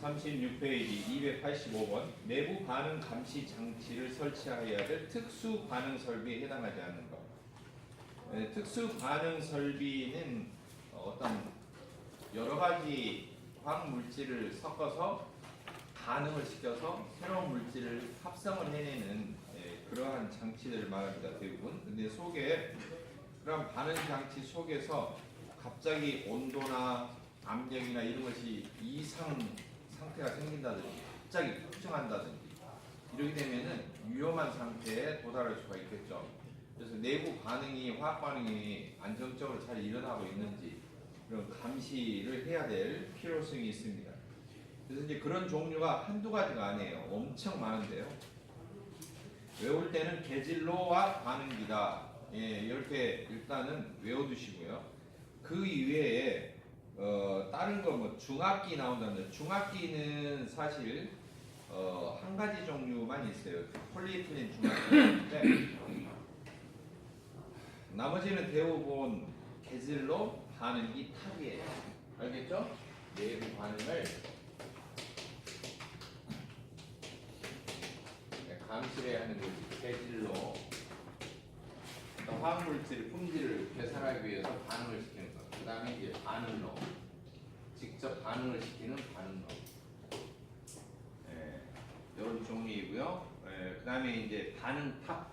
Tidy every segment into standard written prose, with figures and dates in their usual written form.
36페이지 285번 내부 반응 감시 장치를 설치하여야 될 특수 반응 설비에 해당하지 않는 것. 특수 반응 설비는 어떤 여러 가지 화학 물질을 섞어서 반응을 시켜서 새로운 물질을 합성을 해내는 그러한 장치들을 말합니다. 대부분. 근데 속에 그런 반응 장치 속에서 갑자기 온도나 압력이나 이런 것이 이상 상태가 생긴다든지 갑자기 폭증한다든지 이렇게 되면은 위험한 상태에 도달할 수가 있겠죠. 그래서 내부 반응이 화학 반응이 안정적으로 잘 일어나고 있는지 그런 감시를 해야 될 필요성이 있습니다. 그래서 이제 그런 종류가 한두 가지가 아니에요. 엄청 많은데요. 외울 때는 계질로와 반응기다. 이렇게 일단은 외워두시고요. 그 이외에 다른 거 뭐 중압기 나온다는데 중압기는 사실 한 가지 종류만 있어요. 폴리에틸렌 중압기인데 나머지는 대부분 계질로 반응기 탑이에요. 알겠죠? 내부 반응을 감시해야 하는 거지. 계질로 화학물질 품질을 계산하기 위해서 반응을 시키는 것. 그 다음에 이제 반응로. 직접 반응을 시키는 반응로. 이런 종류이고요. 그 다음에 이제 반응탑.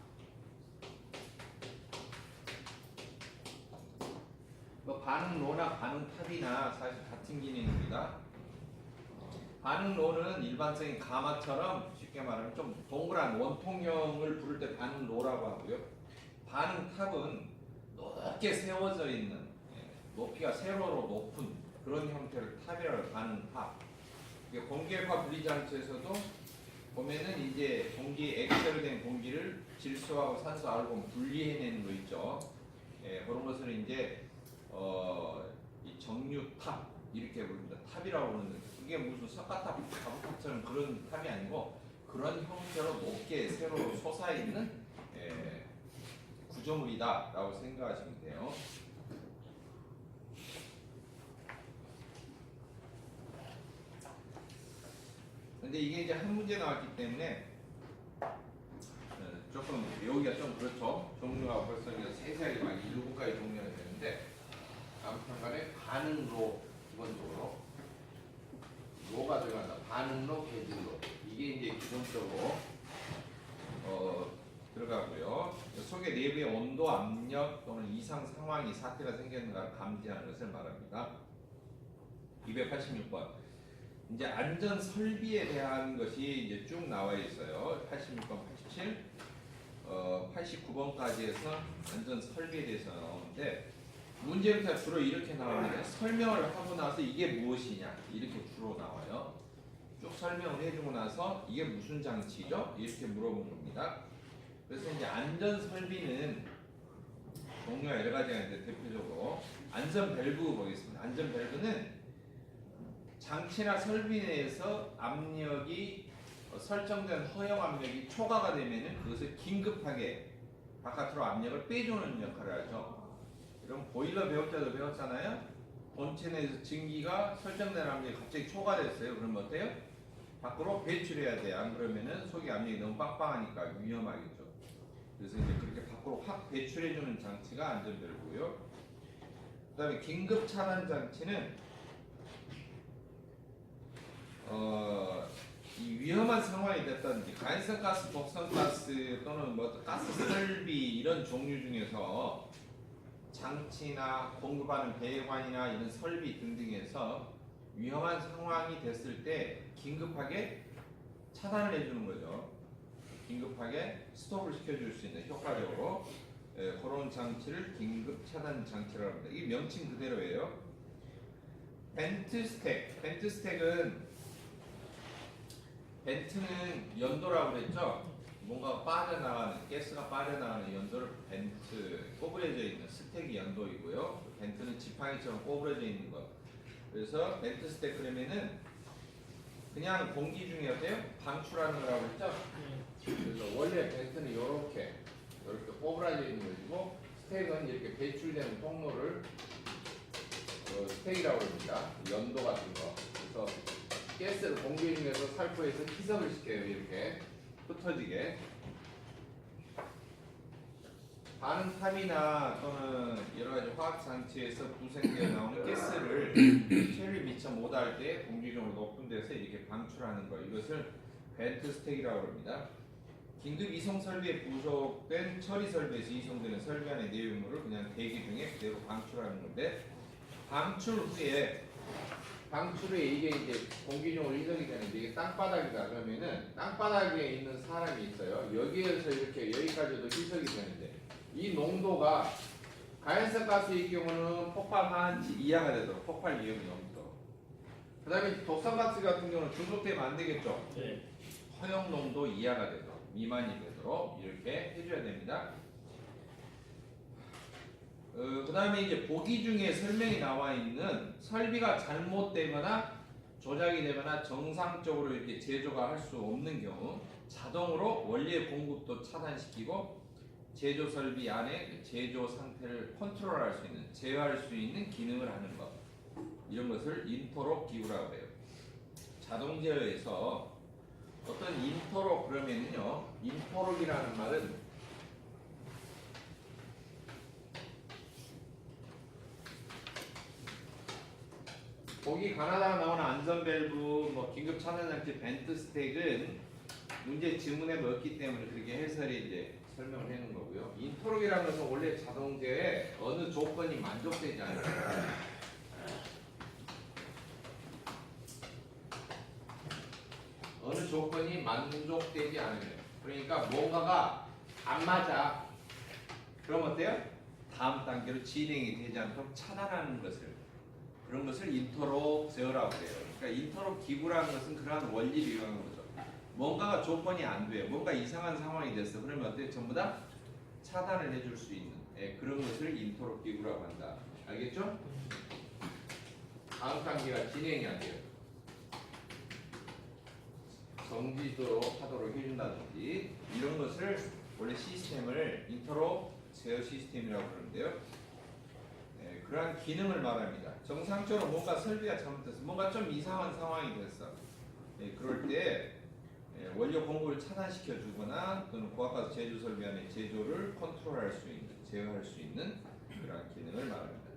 뭐 반응로나 반응탑이나 사실 같은 기능입니다. 반응로는 일반적인 가마처럼 쉽게 말하면 좀 동그란 원통형을 부를 때 반응로라고 하고요. 반응탑은 높게 세워져 있는 높이가 세로로 높은 그런 형태를 탑이라고 해요. 반응탑. 공기핵화 분리장치에서도 보면은 이제 액체로 된 공기를 질소하고 산소, 아르곤 분리해내는 거 있죠. 그런 것을 이제 이 정류탑 이렇게 부릅니다. 탑이라고 부르는데 그게 무슨 석가탑, 가부탑처럼 그런 탑이 아니고 그런 형태로 높게 세로로 솟아있는 구조물이다라고 생각하시면 돼요. 근데 이게 이제 한 문제 나왔기 때문에 조금 외우기가 좀 그렇죠. 종류가 벌써 이제 세세하게 막 7가지 종류가 되는데 아무튼 간에 반응로 기본적으로 로가 들어간다. 반응로, 계질로 이게 이제 기본적으로 들어가고요. 속의 내부의 온도, 압력 또는 이상 상황이 사태가 생겼는가를 감지하는 것을 말합니다. 286번 이제 안전 설비에 대한 것이 이제 쭉 나와 있어요. 86번, 87, 89번까지 해서 안전 설비에 대해서 나오는데 문제가 주로 이렇게 나오는데 설명을 하고 나서 이게 무엇이냐 이렇게 주로 나와요. 쭉 설명을 해주고 나서 이게 무슨 장치죠? 이렇게 물어본 겁니다. 그래서 이제 안전 설비는 종류가 여러 가지가 있는데 대표적으로 안전 밸브 보겠습니다. 안전 밸브는 장치나 설비 내에서 압력이 설정된 허용 압력이 초과가 되면은 그것을 긴급하게 바깥으로 압력을 빼주는 역할을 하죠. 그럼 보일러 배울 때도 배웠잖아요. 본체 내에서 증기가 설정된 압력이 갑자기 초과됐어요. 그러면 어때요? 밖으로 배출해야 돼. 안 그러면은 속의 압력이 너무 빵빵하니까 위험하겠죠. 그래서 이제 그렇게 밖으로 확 배출해주는 장치가 안전밸브고요. 그다음에 긴급 차단 장치는 이 위험한 상황이 됐다든지 가연성 가스, 독성 가스 또는 뭐 가스 설비 이런 종류 중에서 장치나 공급하는 배관이나 이런 설비 등등에서 위험한 상황이 됐을 때 긴급하게 차단을 해주는 거죠. 긴급하게 스톱을 시켜줄 수 있는 효과적으로 그런 장치를 긴급 차단 장치라고 합니다. 이게 명칭 그대로예요. 벤트 스택. 벤트는 연도라고 그랬죠. 뭔가 빠져나가는 가스가 빠져나가는 연도를 벤트, 꼬부려져 있는 스택이 연도이고요. 벤트는 지팡이처럼 꼬부려져 있는 것. 그래서 벤트 스택 그러면은 그냥 공기 중에 어때요? 방출하는 거라고 했죠. 그래서 원래 벤트는 이렇게 꼬부라져 있는 것이고 스택은 이렇게 배출되는 통로를 스택이라고 합니다. 연도 같은 거. 그래서 가스를 공기 중에서 살포해서 희석을 시켜요. 이렇게 흩어지게. 반응탑이나 또는 여러 가지 화학 장치에서 부생되어 나오는 가스를 체류에 미처 못할 때 공기중으로 높은 데서 이렇게 방출하는 것, 이것을 벤트 스택이라고 합니다. 긴급 이송 설비에 부속된 처리 설비에서 이송되는 설비 안의 내용물을 그냥 대기 중에 그대로 방출하는 건데, 방출 후에 이게 이제 공기중으로 이동이 되는데, 이게 땅바닥이다 그러면은 땅바닥에 있는 사람이 있어요. 여기에서 이렇게 여기까지도 희석이 되는데, 이 농도가 가연성 가스의 경우는 폭발 하한치 이하가 되도록, 폭발 위험이 없도록. 그 다음에 독산가스 같은 경우는 중독되면 안 되겠죠. 네. 허용 농도 이하가 되도록, 미만이 되도록 이렇게 해줘야 됩니다. 그 다음에 이제 보기 중에 설명이 나와 있는 설비가 잘못되거나 조작이 되거나 정상적으로 이렇게 제조가 할 수 없는 경우 자동으로 원료의 공급도 차단시키고 제조 설비 안에 제조 상태를 컨트롤할 수 있는, 제어할 수 있는 기능을 하는 것, 이런 것을 인터롭 기구라고 해요. 자동 제어에서 어떤 인터롭 그러면요, 인터롭이라는 말은 거기 가나다가 나오는 안전 밸브, 뭐 긴급 차단 장치, 벤트 스택은 문제 지문에 넣었기 때문에 그렇게 해설이 이제 설명을 해놓은 거고요. 인터롭이라는 것은 원래 자동제에 어느 조건이 만족되지 않아요. 어느 조건이 만족되지 않으면, 그러니까 뭔가가 안 맞아. 그럼 어때요? 다음 단계로 진행이 되지 않도록 차단하는 것을, 그런 것을 인터롭 제어라고 해요. 그러니까 인터롭 기구라는 것은 그러한 원리를 이용하는 거죠. 뭔가가 조건이 안 돼요. 뭔가 이상한 상황이 됐어. 그러면 어때? 전부 다 차단을 해줄 수 있는, 그런 것을 인터롭 기구라고 한다. 알겠죠? 다음 단계가 진행이 안 돼요. 정지도록 하도록 해준다든지, 이런 것을 원래 시스템을 인터롭 제어 시스템이라고 그러는데요. 그러한 기능을 말합니다. 정상적으로 뭔가 설비가 잘못돼서 뭔가 좀 이상한 상황이 됐어. 그럴 때 원료 공급을 차단시켜 주거나 또는 고압가스 제조 설비 안에 제조를 컨트롤할 수 있는, 제어할 수 있는 그러한 기능을 말합니다.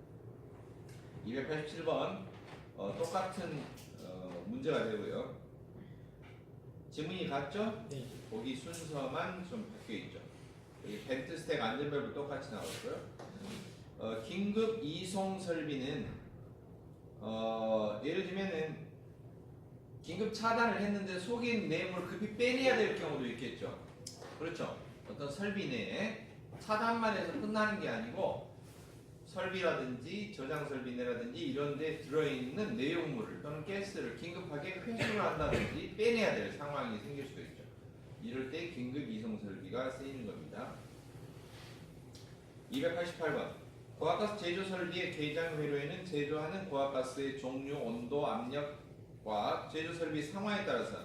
287번 똑같은 문제가 되고요. 지문이 같죠? 네. 거기 순서만 좀 바뀌어 있죠. 여기 벤트 스택 안전밸브 똑같이 나왔고요. 긴급 이송 설비는 예를 들면은 긴급 차단을 했는데 속에 있는 내용을 급히 빼내야 될 경우도 있겠죠. 그렇죠. 어떤 설비 내에 차단만 해서 끝나는 게 아니고 설비라든지 저장 설비 내라든지 이런 데 들어있는 내용물을 또는 가스를 긴급하게 회수를 한다든지 빼내야 될 상황이 생길 수도 있죠. 이럴 때 긴급 이송 설비가 쓰이는 겁니다. 288번 고압가스 제조 설비의 개장 회로에는 제조하는 고압가스의 종류, 온도, 압력과 제조 설비 상황에 따라서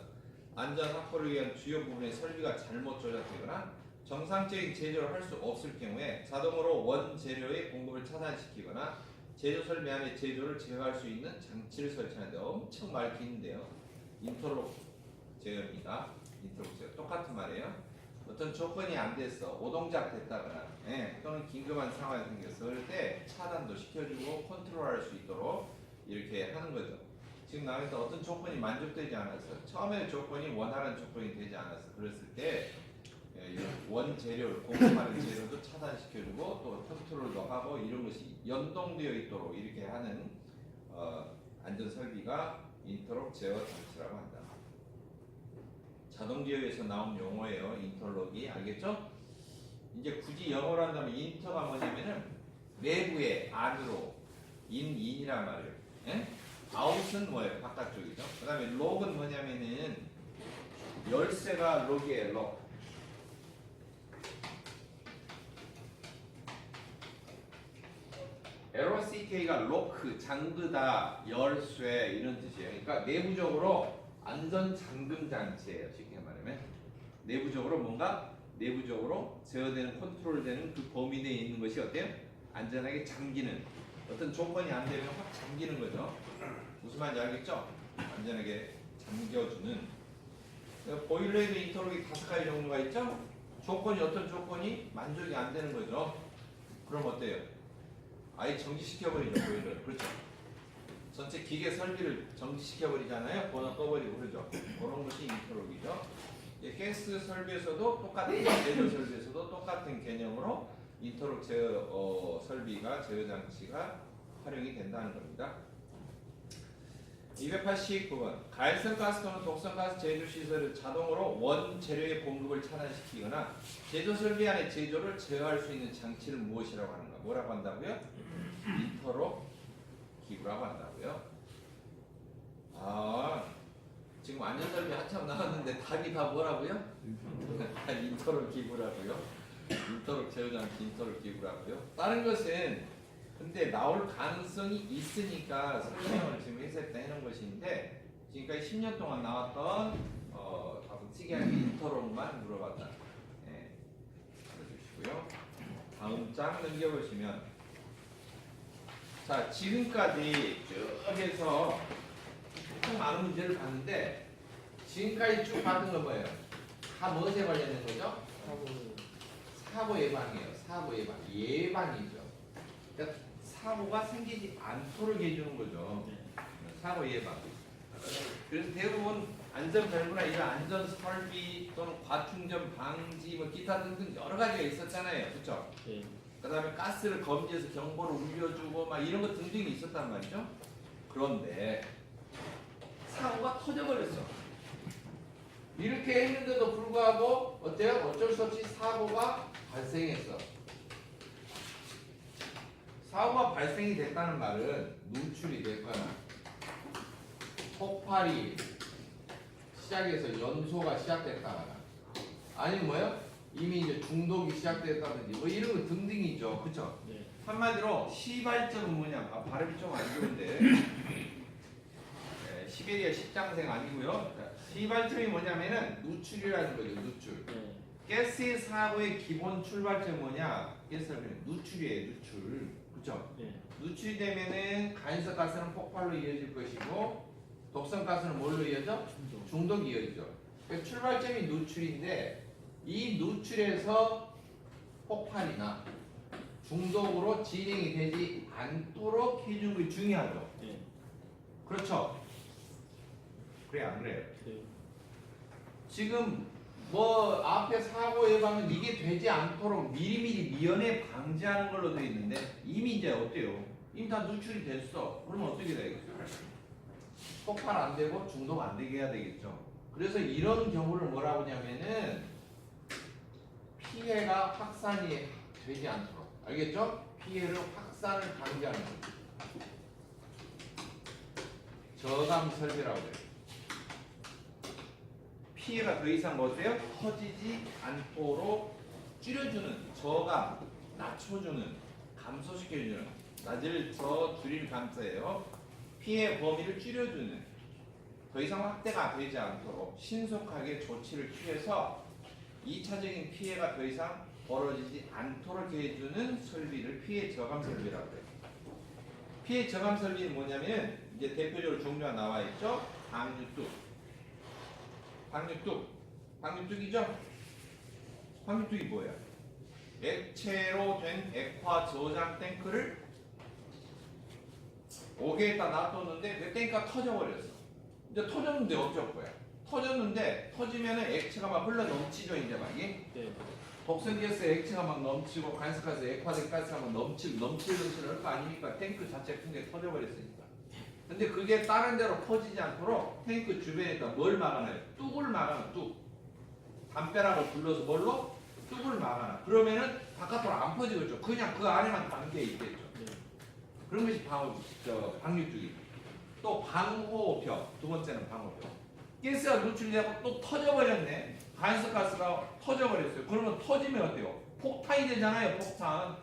안전 확보를 위한 주요 부분의 설비가 잘못 조작되거나 정상적인 제조를 할 수 없을 경우에 자동으로 원 재료의 공급을 차단시키거나 제조 설비 안에 제조를 제어할 수 있는 장치를 설치하는데, 엄청 말 긴데요. 인터롭 제어입니다. 인터롭 제어 똑같은 말이에요. 어떤 조건이 안 됐어, 오동작 됐다거나 또는 긴급한 상황이 생겼을 때 차단도 시켜주고 컨트롤할 수 있도록 이렇게 하는 거죠. 지금 나와있던 어떤 조건이 만족되지 않았어, 처음에 조건이 원하는 조건이 되지 않았어, 그랬을 때 원 재료를, 공급하는 재료도 차단시켜주고 또 컨트롤도 하고 이런 것이 연동되어 있도록 이렇게 하는 안전 설비가 인터롭 제어 장치라고 한다. 자동제어에서 나온 용어예요. 인터록이. 알겠죠? 이제 굳이 영어로 한다면 인터가 뭐냐면은 내부에, 안으로, 인이란 말이에요. 아웃은 뭐예요? 바깥쪽이죠. 그 다음에 록은 뭐냐면은 열쇠가 록이에요. 록. LOCK가 로크, 잠그다, 열쇠 이런 뜻이에요. 그러니까 내부적으로 안전 잠금 장치예요. 쉽게 말하면 내부적으로 뭔가 내부적으로 제어되는, 컨트롤되는 그 범위 내에 있는 것이 어때요? 안전하게 잠기는, 어떤 조건이 안 되면 확 잠기는 거죠. 무슨 말인지 알겠죠? 안전하게 잠겨주는 보일러에도 인터록이 5가지 종류가 있죠? 조건이 어떤 조건이 만족이 안 되는 거죠. 그럼 어때요? 아예 정지시켜버리죠 보일러를. 그렇죠? 전체 기계 설비를 정지시켜버리잖아요. 번호 꺼버리고 그러죠. 그런 것이 인터록이죠. 가스 설비에서도 똑같은 제조 설비에서도 똑같은 개념으로 인터록 제어 설비가 제어 장치가 활용이 된다는 겁니다. 289번 갈성가스 또는 독성가스 제조 시설을 자동으로 원재료의 공급을 차단시키거나 제조 설비 안의 제조를 제어할 수 있는 장치를 무엇이라고 하는가? 뭐라고 한다고요? 인터록 기구라고 한다고요. 지금 안전설비 한참 나왔는데 답이 다 뭐라고요? 인터록 기구라고요. 인터록 제어장치 인터록 기구라고요. 다른 것은 근데 나올 가능성이 있으니까 설명을 지금 회사에 해놓은 것인데 지금까지 10년 동안 나왔던 답은 특이하게 인터록만 물어봤다. 네, 해주시고요. 다음 장 넘겨보시면 자 지금까지 쭉 해서 총 많은 문제를 봤는데 지금까지 쭉 받은 건 뭐예요? 다 무엇에 관련된 거죠? 사고 예방이에요. 사고 예방. 예방이죠. 그러니까 사고가 생기지 않도록 해주는 거죠. 사고 예방. 그래서 대부분 안전벨브나 이런 안전 설비 또는 과충전 방지 뭐 기타 등등 여러 가지가 있었잖아요. 그렇죠? 그다음에 가스를 검지해서 경보를 울려주고 막 이런 것 등등이 있었단 말이죠. 그런데 사고가 터져버렸어. 이렇게 했는데도 불구하고 어때요? 어쩔 수 없이 사고가 발생했어. 사고가 발생이 됐다는 말은 누출이 됐거나 폭발이 시작해서 연소가 시작됐다거나 아니면 뭐요? 이미 이제 중독이 시작됐다든지 뭐 이런 거 등등이죠. 그쵸? 네. 한마디로 시발점은 뭐냐? 발음이 좀 안 좋은데 시베리아 십장생 아니고요. 시발점이 뭐냐면은 누출이라는 거죠. 누출. 가스 사고의 기본 출발점이 뭐냐? 가스는 누출이에요. 누출. 그렇죠? 누출이 되면은 간섭 가스는 폭발로 이어질 것이고 독성 가스는 뭘로 이어져? 중독이 이어지죠. 그러니까 출발점이 누출인데 이 누출에서 폭발이나 중독으로 진행이 되지 않도록 해주는 게 중요하죠. 그렇죠? 그래 안 그래요? 지금 뭐 앞에 사고 예방은 이게 되지 않도록 미리미리 미연에 방지하는 걸로 되어 있는데 이미 이제 어때요? 이미 다 누출이 됐어. 그러면 어떻게 되겠어요? 폭발 안 되고 중독 안 되게 해야 되겠죠. 그래서 이런 경우를 뭐라고 하냐면은 피해가 확산이 되지 않도록 알겠죠? 피해를 확산을 방지하는 거죠. 저감 설비라고 해요. 피해가 더 이상 어때요? 커지지 않도록 줄여주는, 저감, 낮춰주는, 감소시켜주는, 낮을 저 줄일 감소예요. 피해 범위를 줄여주는, 더 이상 확대가 되지 않도록 신속하게 조치를 취해서 2차적인 피해가 더 이상 벌어지지 않도록 해주는 설비를 피해 저감 설비라고 해요. 피해 저감 설비는 뭐냐면 이제 대표적으로 종류가 나와 있죠. 방류뚝이죠? 방류뚝이 뭐야? 액체로 된 액화 저장 탱크를 옥에다 놔뒀는데 그 탱크가 터져버렸어. 이제 터졌는데 어쩔 거야? 터졌는데 터지면은 액체가 막 흘러 넘치죠 이제 막 예? 독성가스 액체가 막 넘치고 간섭가스 액화된 가스가 막 넘칠 거 아닙니까? 탱크 자체 큰 게 터져버렸으니까. 근데 그게 다른 데로 퍼지지 않도록 탱크 주변에다 뭘 막아놔요? 뚝을 막아놔. 뚝. 담벼락을 둘러서 뭘로? 뚝을 막아놔. 그러면은 바깥으로 안 퍼지겠죠. 그냥 그 안에만 담겨 있겠죠. 그런 것이 방류뚝이. 또 방호벽. 두 번째는 방호벽. 가스가 노출되고 또 터져버렸네. 간섭가스가 터져버렸어요. 그러면 터지면 어때요? 폭탄이 되잖아요. 폭탄.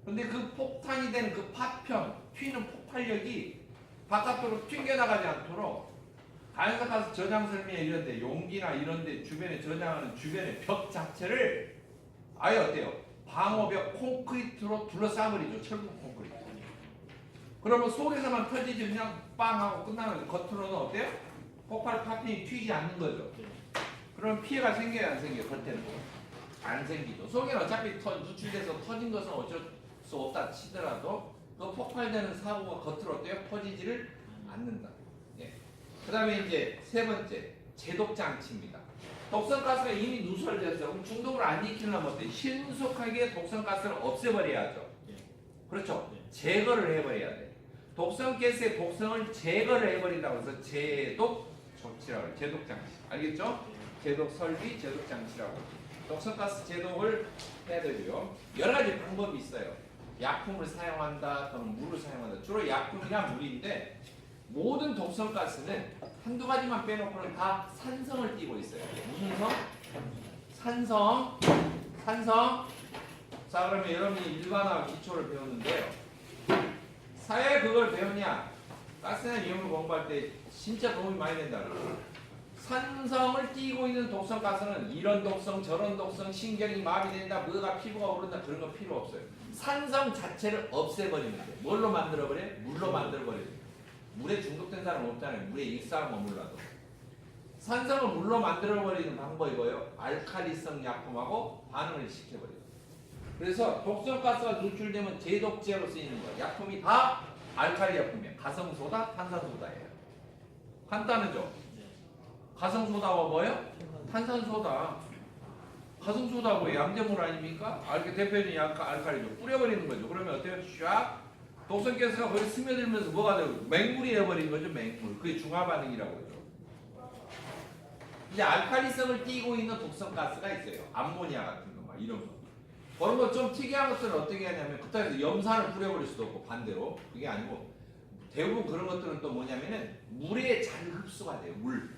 근데 그 폭탄이 되는 그 파편, 튀는 폭발력이 바깥으로 튕겨나가지 않도록 간섭가스 저장 설비에 이런데 용기나 이런데 주변에 저장하는 주변의 벽 자체를 아예 어때요? 방호벽 콘크리트로 둘러싸버리죠. 철근 콘크리트. 그러면 속에서만 터지지 그냥 빵 하고 끝나는 거. 겉으로는 어때요? 폭발 파편이 튀지 않는 거죠. 그럼 피해가 생겨야 안 생겨요? 겉에는 안 생기죠. 속에는 어차피 누출돼서 터진 것은 어쩔 수 없다 치더라도 그 폭발되는 사고가 겉으로 어때요? 퍼지지를 않는다. 예. 그 다음에 이제 세 번째 제독 장치입니다. 독성가스가 이미 누설됐어요. 그럼 중독을 안 일으키려면 어때요? 신속하게 독성가스를 없애버려야죠. 그렇죠? 제거를 해버려야 돼. 독성가스의 독성을 제거를 해버린다고 해서 제독 조치라고 해요. 제독 장치. 알겠죠? 제독 설비, 제독 장치라고. 독성가스 제독을 해야 되고요. 여러 가지 방법이 있어요. 약품을 사용한다, 또는 물을 사용한다. 주로 약품이나 물인데 모든 독성가스는 한두 가지만 빼놓고는 다 산성을 띠고 있어요. 무슨 성? 산성. 산성. 자, 그러면 여러분이 일반화 기초를 배웠는데요. 사회에 그걸 배웠냐? 가스나 이온을 공부할 때 진짜 도움이 많이 된다. 산성을 띠고 있는 독성가스는 이런 독성, 저런 독성, 신경이 마비된다, 뭐가 피부가 오른다 그런 거 필요 없어요. 산성 자체를 없애버리면 돼요. 뭘로 만들어버려요? 물로 만들어버려요. 물에 중독된 사람 없잖아요. 물에 일상 머물러도. 산성을 물로 만들어버리는 방법이 뭐예요? 알칼리성 약품하고 반응을 시켜버려요. 그래서 독성가스가 누출되면 제독제로 쓰이는 거예요. 약품이 다 알칼리 약품이에요. 가성소다, 탄산소다예요. 간단하죠? 가성소다가 뭐예요? 탄산소다. 가성소다고 양재물 아닙니까? 이렇게 대표적인 알칼리죠. 뿌려버리는 거죠. 그러면 어때요? 샥 독성가스가 거기 스며들면서 뭐가 되고 맹물이 되어버리는 거죠. 맹물. 그게 중화반응이라고 하죠. 이제 알칼리성을 띠고 있는 독성가스가 있어요. 암모니아 같은 거 막 이런 거. 그런 거 좀 특이한 것들은 어떻게 하냐면 그따위서 염산을 뿌려버릴 수도 없고 반대로 그게 아니고 대부분 그런 것들은 또 뭐냐면은 물에 잘 흡수가 돼요. 물.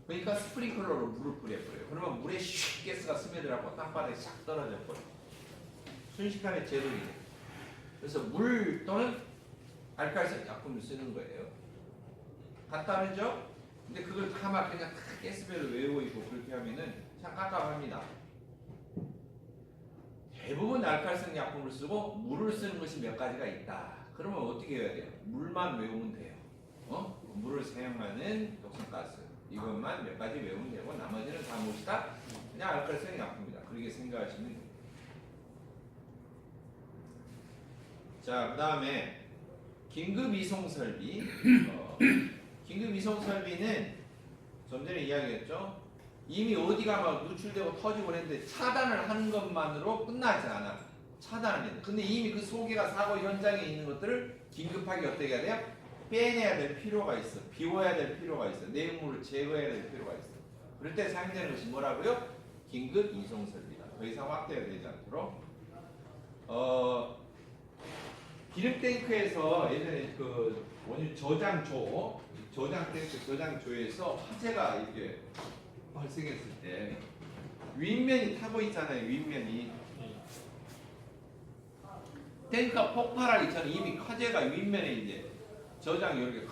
그러니까 스프링클러로 물을 뿌려버려요. 그러면 물에 슉 가스가 스며들어갖고 땅바닥에 싹 떨어져 버려요. 순식간에 제독이 돼요. 그래서 물 또는 알칼리성 약품을 쓰는 거예요. 간단하죠? 근데 그걸 다 막 그냥 다 가스별로 외우고 있고 그렇게 하면은 참 깝깝합니다. 대부분 알칼리성 약품을 쓰고 물을 쓰는 것이 몇 가지가 있다. 그러면 어떻게 해야 돼요? 물만 외우면 돼요. 물을 사용하는 독성가스 이것만 몇 가지 외우면 되고 나머지는 다 무엇이다? 그냥 알칼리성 약품이다. 그렇게 생각하시면 돼요. 자, 그 다음에 긴급 이송 설비. 긴급 이송 설비는 좀 전에 이야기했죠. 이미 어디가 막 누출되고 터지고 그랬는데 차단을 하는 것만으로 끝나지 않아. 차단을 해야 돼. 근데 이미 그 소개가 사고 현장에 있는 것들을 긴급하게 어떻게 해야 돼요? 빼내야 될 필요가 있어. 비워야 될 필요가 있어. 내용물을 제거해야 될 필요가 있어. 그럴 때 사용되는 것이 뭐라고요? 긴급 이송 설비다. 더 이상 확대가 되지 않도록. 기름 탱크에서 예전에 그 원유 저장조, 저장 탱크 저장조에서 화재가 이렇게 발생했을 때 윗면이 타고 있잖아요. 윗면이 탱크가 폭발하기 전에 이미 화재가 윗면에 이제 저장 이렇게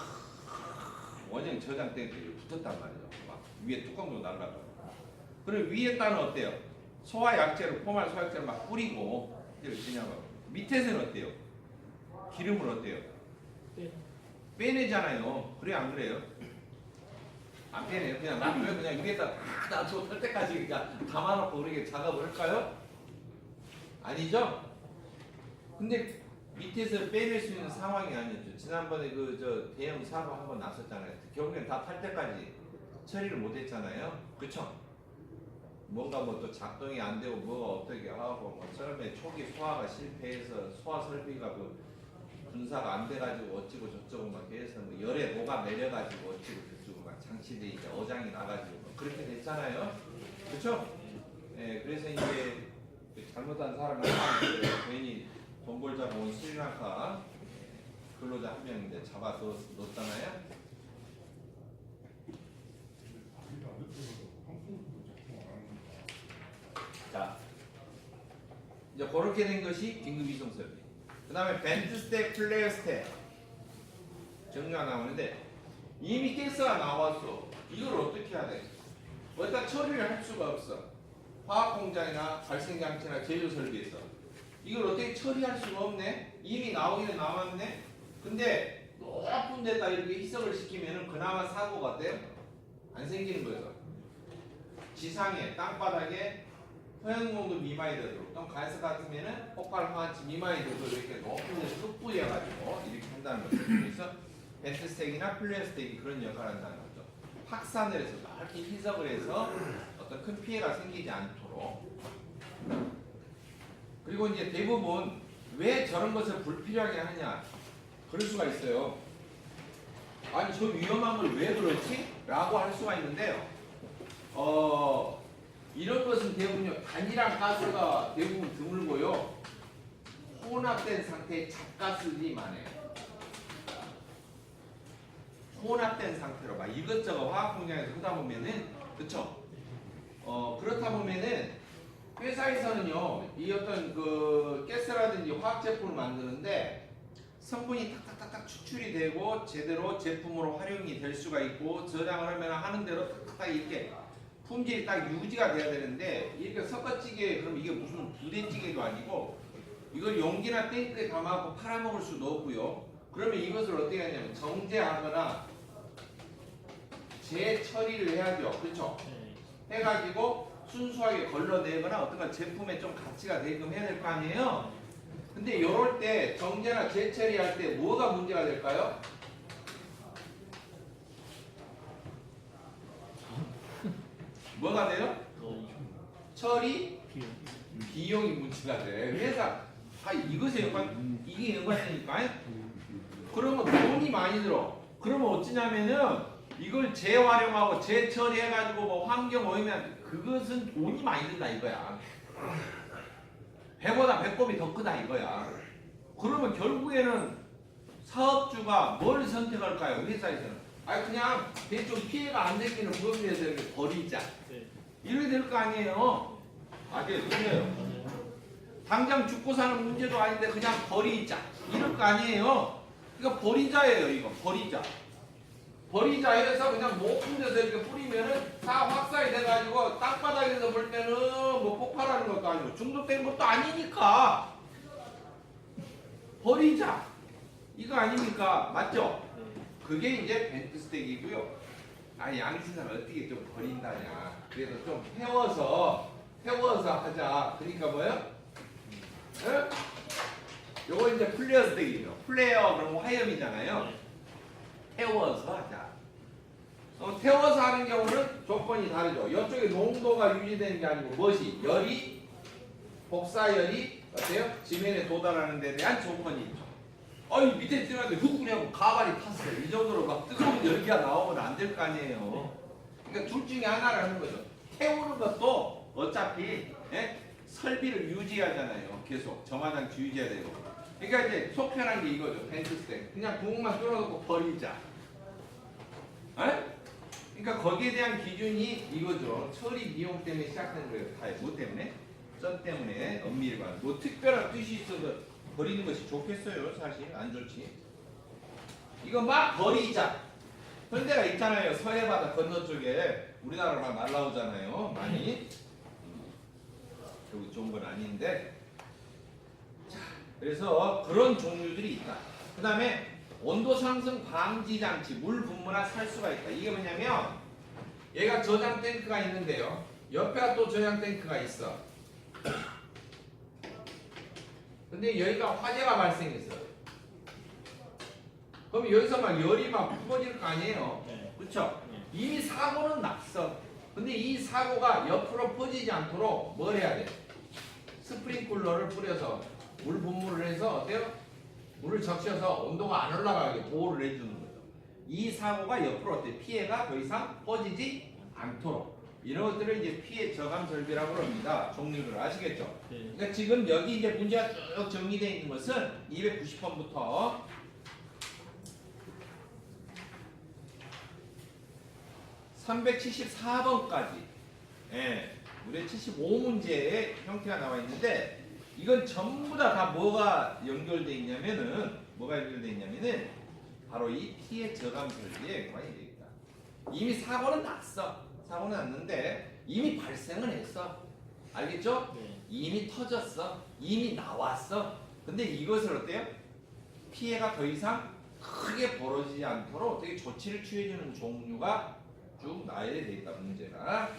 원형 저장 탱크에 붙었단 말이죠. 막 위에 뚜껑도 날라가고. 그리고 위에다는 어때요? 소화약제로 포말 소화약제를 막 뿌리고 이렇게 지나가고 밑에서는 어때요? 기름을 어때요? 빼내잖아요. 그래 안 그래요? 안 빼내요. 그냥 놔둬요. 그냥 위에다 다 놔두고 털 때까지 그냥 담아놓고 그렇게 작업을 할까요? 아니죠? 근데 밑에서 빼낼 수 있는 상황이 아니었죠. 지난번에 그 저 대형 사고 한번 났었잖아요. 결국엔 다 탈 때까지 처리를 못했잖아요. 그쵸? 뭔가 뭐 또 작동이 안 되고 뭐가 어떻게 하고 뭐 처음에 초기 소화가 실패해서 소화 설비가 그 분사가 안 돼가지고 어찌고 저쩌고 막 해서 뭐 열에 녹아 내려가지고 어찌고 저쩌고 막 장치들이 이제 어장이 나가지고 뭐 그렇게 됐잖아요. 그렇죠? 예, 그래서 이제 잘못한 사람을 괜히 돈 벌자고 온 스리랑카 근로자 한 명인데 잡아 넣었잖아요. 자, 이제 그렇게 된 것이 긴급 이송 설비. 그 다음에 벤트 스텝, 플레어 스텝 정리가 나오는데 이미 가스가 나왔어. 이걸 어떻게 해야 돼? 어디다 처리를 할 수가 없어. 화학 공장이나 발생 장치나 제조 설비에서 이걸 어떻게 처리할 수가 없네. 이미 나오기는 나왔네. 근데 높은 데다 이렇게 희석을 시키면은 그나마 사고가 어때요? 안 생기는 거죠. 지상에 땅바닥에 토양농도 미만이 되도록 또 간섭 같으면은 폭발 화한치 미만이 되도록 이렇게 높은 데서 흩뿌려가지고 이렇게 한다는 거죠. 그래서 벤트스택이나 플레어스택이 그런 역할을 한다는 거죠. 확산을 해서 넓게 희석을 해서 어떤 큰 피해가 생기지 않도록. 그리고 이제 대부분 왜 저런 것을 불필요하게 하느냐 그럴 수가 있어요. 아니 저 위험한 걸 왜 그렇지? 라고 할 수가 있는데요. 이런 것은 대부분 단일한 가스가 대부분 드물고요. 혼합된 상태의 잡가스들이 많아요. 혼합된 상태로 막 이것저것 화학 분야에서 하다 보면은 그쵸? 그렇다 보면은 회사에서는요 이 어떤 그 가스라든지 화학 제품을 만드는데 성분이 탁탁탁탁 추출이 되고 제대로 제품으로 활용이 될 수가 있고 저장을 하면 하는 대로 탁탁탁 이렇게 품질이 딱 유지가 돼야 되는데 이렇게 섞어찌개 그럼 이게 무슨 부대찌개도 아니고 이걸 용기나 탱크에 담아갖고 팔아먹을 수도 없고요. 그러면 이것을 어떻게 하냐면 정제하거나 재처리를 해야죠. 그렇죠? 해가지고 순수하게 걸러내거나 어떤 제품에 좀 가치가 되게끔 해야 될 거 아니에요? 근데 이럴 때 정제나 재처리할 때 뭐가 문제가 될까요? 뭐가 돼요? 처리 비용이 문제가 돼. 회사 이것에 이게 연관되니까. 그러면 돈이 많이 들어. 그러면 어찌냐면은 이걸 재활용하고 재처리해가지고 뭐 환경 오염면 그것은 돈이 많이 든다 이거야. 배보다 배꼽이 더 크다 이거야. 그러면 결국에는 사업주가 뭘 선택할까요? 회사에서는 그냥 대충 피해가 안 생기는 부분에서 이렇게 버리자. 이래야 될 거 아니에요. 그래요. 당장 죽고 사는 문제도 아닌데 그냥 버리자. 이럴 거 아니에요. 그러니까 버리자예요. 이거 버리자. 버리자 해서 그냥 높은 데서 이렇게 뿌리면은 다 확산이 돼가지고 땅바닥에서 볼 때는 뭐 폭발하는 것도 아니고 중독된 것도 아니니까 버리자. 이거 아닙니까? 맞죠? 그게 이제 벤트스택이고요. 양신사를 어떻게 좀 버린다냐. 그래서 좀 태워서 하자. 그러니까 뭐예요? 네? 요거 이제 플레어 스택이죠. 플레어 그러면 화염이잖아요. 태워서 하자. 태워서 하는 경우는 조건이 다르죠. 이쪽에 농도가 유지되는 게 아니고 무엇이? 열이, 복사열이 어때요? 지면에 도달하는 데 대한 조건이 있죠. 밑에 들어가는데 훅 가발이 탔어요. 이 정도로 막 뜨거운 열기가 나오면 안 될 거 아니에요. 그러니까 둘 중에 하나를 하는 거죠. 태우는 것도 어차피 설비를 유지하잖아요. 계속 정화장치 유지해야 되고. 그러니까 이제 속 편한 게 이거죠. 벤트스택. 그냥 구멍만 뚫어놓고 버리자. 그러니까 거기에 대한 기준이 이거죠. 처리 비용 때문에 시작된 거예요. 다 뭐 때문에? 전 때문에 엄밀관. 뭐 특별한 뜻이 있어서 버리는 것이 좋겠어요. 사실 안 좋지. 이거 막 버리자. 그런 데가 있잖아요. 서해바다 건너쪽에 우리나라로 막 날라오잖아요. 많이. 결국 좋은 건 아닌데. 자, 그래서 그런 종류들이 있다. 그 다음에 온도 상승 방지 장치, 물 분무나 살 수가 있다. 이게 뭐냐면 얘가 저장 탱크가 있는데요. 옆에가 또 저장 탱크가 있어. 근데 여기가 화재가 발생했어요. 그럼 여기서 막 열이 막 퍼질 거 아니에요. 그렇죠? 이미 사고는 났어. 근데 이 사고가 옆으로 퍼지지 않도록 뭘 해야 돼? 스프링클러를 뿌려서 물 분무를 해서 어때요? 물을 적셔서 온도가 안 올라가게 보호를 해주는 거죠. 이 사고가 옆으로 어때? 피해가 더 이상 퍼지지 않도록. 이런 것들을 이제 피해 저감 설비라고 합니다. 종류를 아시겠죠? 그러니까 지금 여기 이제 문제가 쭉 정리되어 있는 것은 290번부터 374번까지 우리 75문제의 형태가 나와 있는데 이건 전부 다 뭐가 연결되어 있냐면은 바로 이 피해 저감 설비에 연관이 되어 있다. 이미 사고는 났어. 사고는 났는데 이미 발생은 했어. 알겠죠? 이미 터졌어. 이미 나왔어. 근데 이것을 어때요? 피해가 더 이상 크게 벌어지지 않도록 어떻게 조치를 취해주는 종류가 쭉 나열이 돼 있다 문제가.